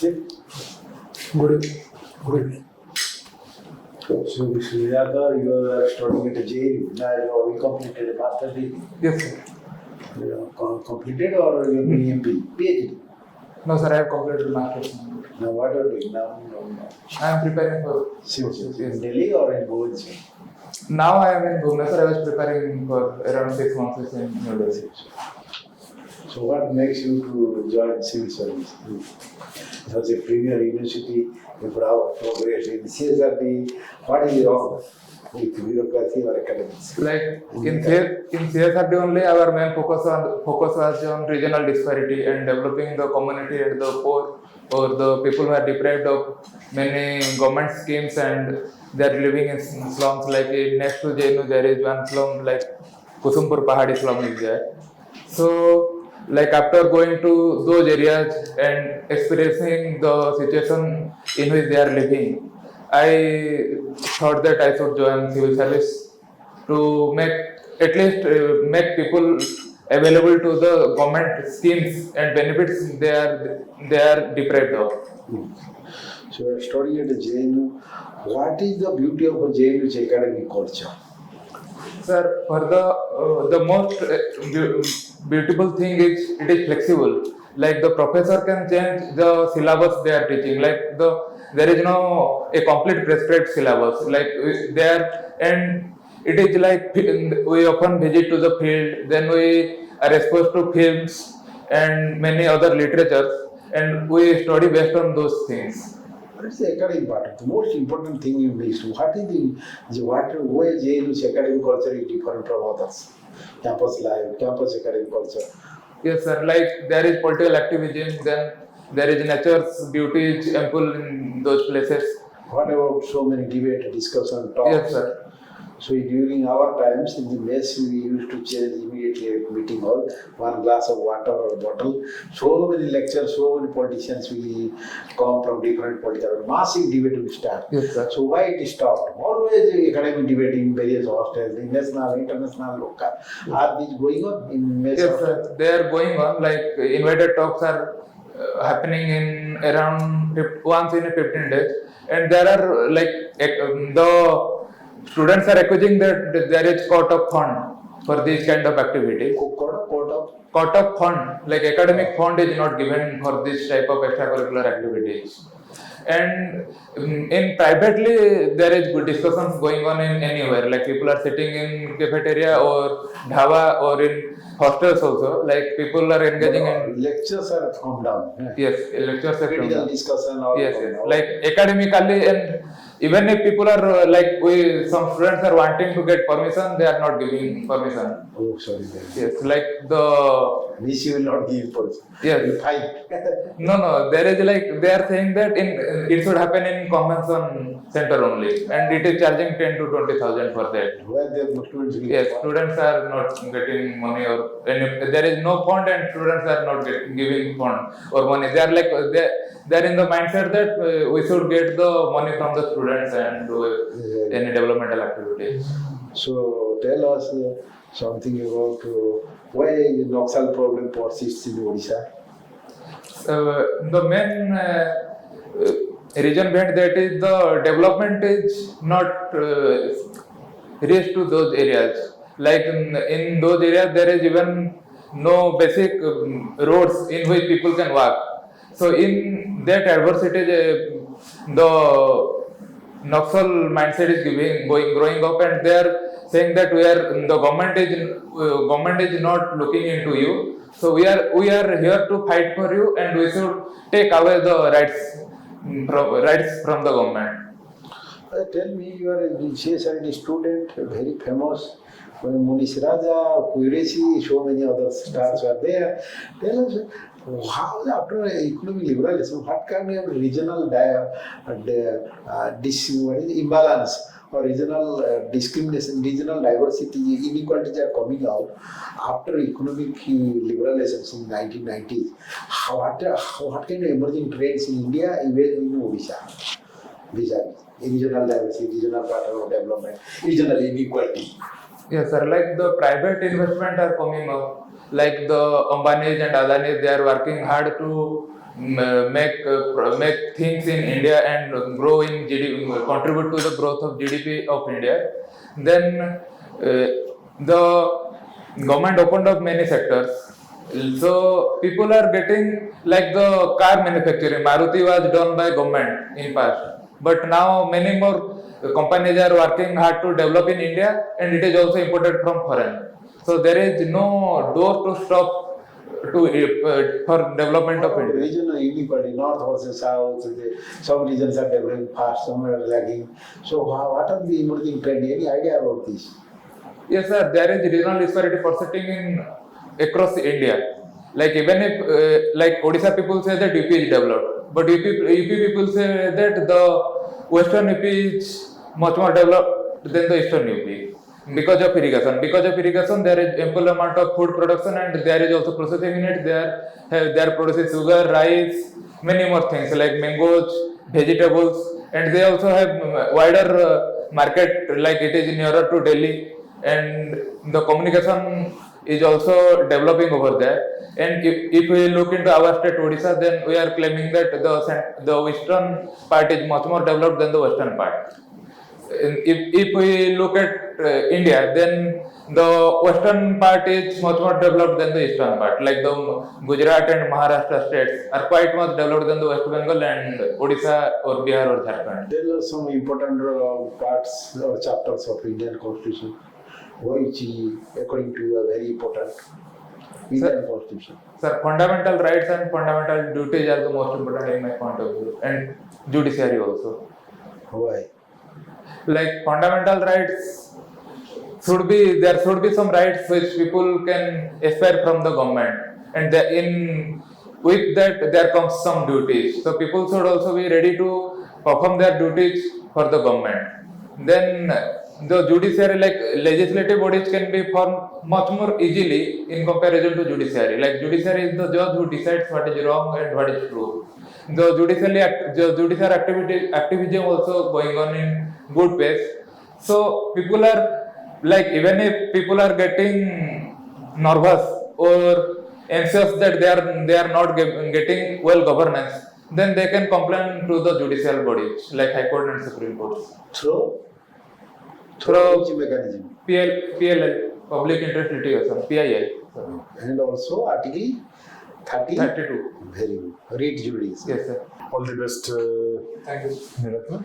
Good evening. Good evening. So, Mr. Nirakar, you are studying at a JU. Now you completed a master's degree. Yes, sir. Completed or you are doing MPhil? PhD? No, sir, I have completed master's. Now what are you doing now? I am preparing for Civil Service. yes. In Delhi or in Bhubaneswar? Now I am in Bhubaneswar. I was preparing for around 6 months in New Delhi. So what makes you to join civil service? It was a premier university, you could have progress in CSRD. What is wrong with bureaucracy or academics? Like in CSRD only, our main focus was on regional disparity and developing the community and the poor or the people who are deprived of many government schemes and they are living in slums. Like next to JNU, there is one slum like Kusumpur Pahadi slum is there. So, like after going to those areas and experiencing the situation in which they are living, I thought that I should join civil service to make at least make people available to the government schemes and benefits they are deprived of. So you are studying at a JNU. What is the beauty of a JNU's academic culture? Sir, for the most beautiful thing is it is flexible. Like the professor can change the syllabus they are teaching. Like there is no a complete prescribed syllabus. Like there and it is like we often visit to the field. Then we are exposed to films and many other literatures, and we study based on those things. What is the academic part? The most important thing you missed. What is why JNU's academic culture is different from others? Campus life, campus academic culture. Yes, sir. Like there is political activism, then there is nature's beauty is ample in those places. What about so many debate, discussion, talks? Yes, sir. So during our times in the mess, we used to change immediately at meeting hall, one glass of water or bottle. So many lectures, so many politicians will come from different political. Massive debate will start. Yes, sir. So why it stopped? Always academic debate in various hostels, in national, international, local. Are these going on in mess? Yes, sir. They are going on. Like invited talks are happening in around once in 15 days, and there are like the students are accusing that there is court of fund for this kind of activity. Court of fund, like academic fund is not given for this type of extracurricular activities. And in privately, there is good discussions going on in anywhere. Like people are sitting in cafeteria or dhaba or in hostels also. Like people are engaging in lectures are come down. yes, lectures are come Critical down. discussion. Or Yes, yes. Like academically, and even if people are some students are wanting to get permission, they are not giving permission. Oh, sorry. Yes, like the VC will not give permission. yes. Fine. No. There is like they are saying that it should happen in convention center only, and it is charging 10 to 20,000 for that. Where the students will Yes, students are not getting money or there is no fund, and students are not giving fund or money. They are like they are in the mindset that we should get the money from the students and do any developmental activities. So tell us something about why the Naxal problem persists in Odisha. The main reason behind that is the development is not reached to those areas. Like in those areas, there is even no basic roads in which people can walk. So in that adversity, the Naxal mindset is growing up, and they are saying that the government is not looking into you. So we are here to fight for you, and we should take away the rights from the government. Tell me, you are a CSRD student, very famous. Munish Raja, Kuiresi, so many other stars were there. Tell us, how after economic liberalism, what kind of regional imbalance or regional discrimination, regional diversity, inequalities are coming out after economic liberalism in 1990s? What kind of emerging trends in India, even in Odisha? Regional diversity, regional pattern of development, regional inequality. Yes, sir. Like the private investment are coming up. Like the Ambanis and Adanis, they are working hard to make things in India and grow in GDP, contribute to the growth of GDP of India, then the government opened up many sectors. So people are getting, like the car manufacturing, Maruti was done by government in past, but now many more companies are working hard to develop in India, and it is also imported from foreign. So there is no door to stop to for development of India. Regional inequality, north versus south, some regions are developing fast, some are lagging. So what are the emerging trend? Any idea about this? Yes, sir. There is regional disparity persisting in across India. Like even if like Odisha people say that UP is developed, but UP people say that the Western UP is much more developed than the Eastern UP because of irrigation. Because of irrigation, there is ample amount of food production, and there is also processing in it. They are producing sugar, rice, many more things like mangoes, vegetables, and they also have wider market. Like it is nearer to Delhi, and the communication is also developing over there. And if we look into our state Odisha, then we are claiming that the eastern part is much more developed than the western part. And if we look at India, then the western part is much more developed than the eastern part. Like the Gujarat and Maharashtra states are quite much developed than the West Bengal and Odisha or Bihar or Jharkhand. There are some important parts or chapters of Indian Constitution which, according to you, are very important. Indian Constitution. Sir, fundamental rights and fundamental duties are the most important in my point of view, and judiciary also. Why? Like fundamental rights there should be some rights which people can aspire from the government, and with that there comes some duties. So people should also be ready to perform their duties for the government. Then the judiciary, like legislative bodies, can be formed much more easily in comparison to judiciary. Like judiciary is the judge who decides what is wrong and what is true. The judicial activism also going on in good pace. So people are, like, even if people are getting nervous or anxious that they are not getting well governance, then they can complain to the judicial bodies like High Court and Supreme Court. Through which mechanism? PLI, Public Interest Litigation, PIL. And also Article 32. Very good. Read juries. Yes, sir. All the best, Thank you. Nirakar.